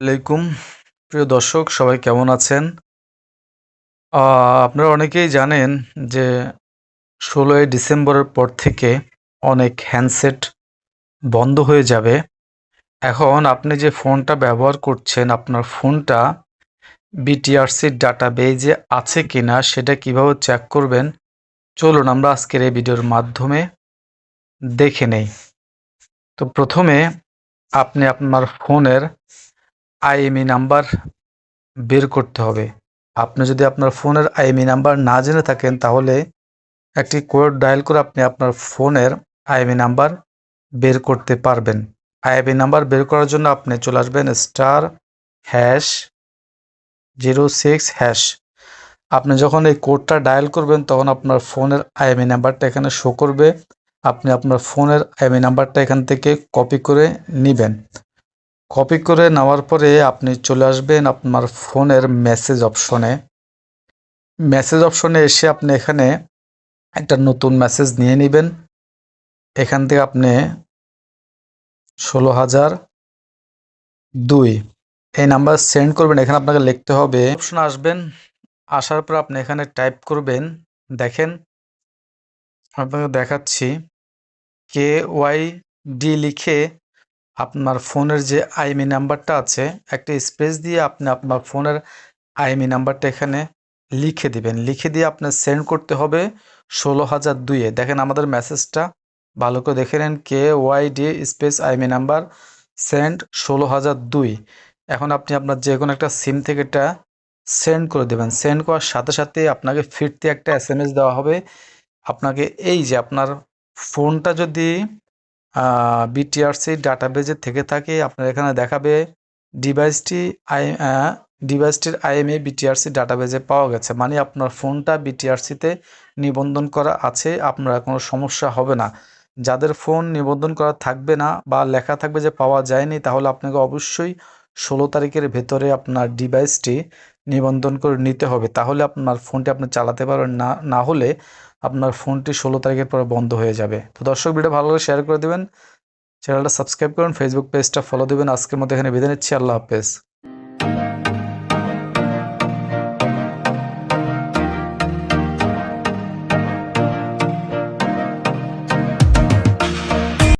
আলাইকুম প্রিয় দর্শক সবাই কেমন আছেন? আপনারা অনেকেই জানেন যে ১৬ই ডিসেম্বরের পর থেকে অনেক হ্যান্ডসেট বন্ধ হয়ে যাবে। এখন আপনি যে ফোনটা ব্যবহার করছেন, আপনার ফোনটা বিটিআরসির ডাটাবেজে আছে কিনা সেটা কিভাবে চেক করবেন? চলুন আমরা আজকের এই ভিডিওর মাধ্যমে দেখে নেই। তো প্রথমে আপনি আপনার ফোনের আইএমইআই নাম্বার বের করতে হবে। আপনি যদি আপনার ফোনের আইএমইআই নাম্বার না জেনে থাকেন তাহলে একটি কোড ডায়াল করে আপনি আপনার ফোনের আইএমইআই নাম্বার বের করতে পারবেন। আইএমইআই নাম্বার বের করার জন্য আপনি চলে আসবেন *#06#। আপনি যখন এই কোডটা ডায়াল করবেন তখন আপনার ফোনের আইএমইআই নাম্বারটা এখানে শো করবে। আপনি আপনার ফোনের আইএমইআই নাম্বারটা এখান থেকে কপি করে নিবেন। কপি করে নেওয়ার পরে আপনি চলে আসবেন আপনার ফোনের মেসেজ অপশনে। মেসেজ অপশনে এসে আপনি এখানে একটা নতুন মেসেজ নিয়ে নেবেন। এখান থেকে আপনি ১৬,০০২ এই নাম্বার সেন্ড করবেন। এখানে আপনাকে লিখতে হবে, অপশন আসবেন, আসার পর আপনি এখানে টাইপ করবেন। দেখেন আপনাকে দেখাচ্ছি, KYD লিখে আপনার ফোনের যে আইএমইআই নাম্বারটা আছে একটা স্পেস দিয়ে আপনি আপনার ফোনের আইএমইআই নাম্বারটা এখানে লিখে দিবেন। লিখে দিয়ে আপনার সেন্ড করতে হবে ১৬,০০২-এ। দেখেন আমাদের মেসেজটা ভালো করে দেখে নেন, KYD space IMEI number send ১৬,০০২। এখন আপনি আপনার যে কোনো একটা সিম থেকে এটা সেন্ড করে দেবেন। সেন্ড করার সাথে সাথে আপনাকে ফিরতি একটা SMS দেওয়া হবে। আপনাকে এই যে আপনার ফোনটা যদি বিটিআরসি ডাটাবেজে থেকে থাকে, আপনার এখানে দেখাবে ডিভাইসটি ডিভাইসটির আইএমইআই বিটিআরসি ডাটাবেজে পাওয়া গেছে, মানে আপনার ফোনটা বিটিআরসিতে নিবন্ধন করা আছে, আপনার কোনো সমস্যা হবে না। যাদের ফোন নিবন্ধন করা থাকবে না বা লেখা থাকবে যে পাওয়া যায়নি, তাহলে আপনাকে অবশ্যই ১৬ তারিখের ভেতরে আপনার ডিভাইসটি নিবন্ধন করে নিতে হবে, তাহলে আপনার ফোনটি আপনি চালাতে পারবেন। না হলে আপনার ফোনটি ১৬ তারিখের পরে বন্ধ হয়ে যাবে। তো দর্শক, ভিডিও ভালো করে শেয়ার করে দেবেন, চ্যানেলটা সাবস্ক্রাইব করুন, ফেসবুক পেজটা ফলো দেবেন। আজকের মতো এখানে বিদায় নিচ্ছি। আল্লাহ হাফেজ।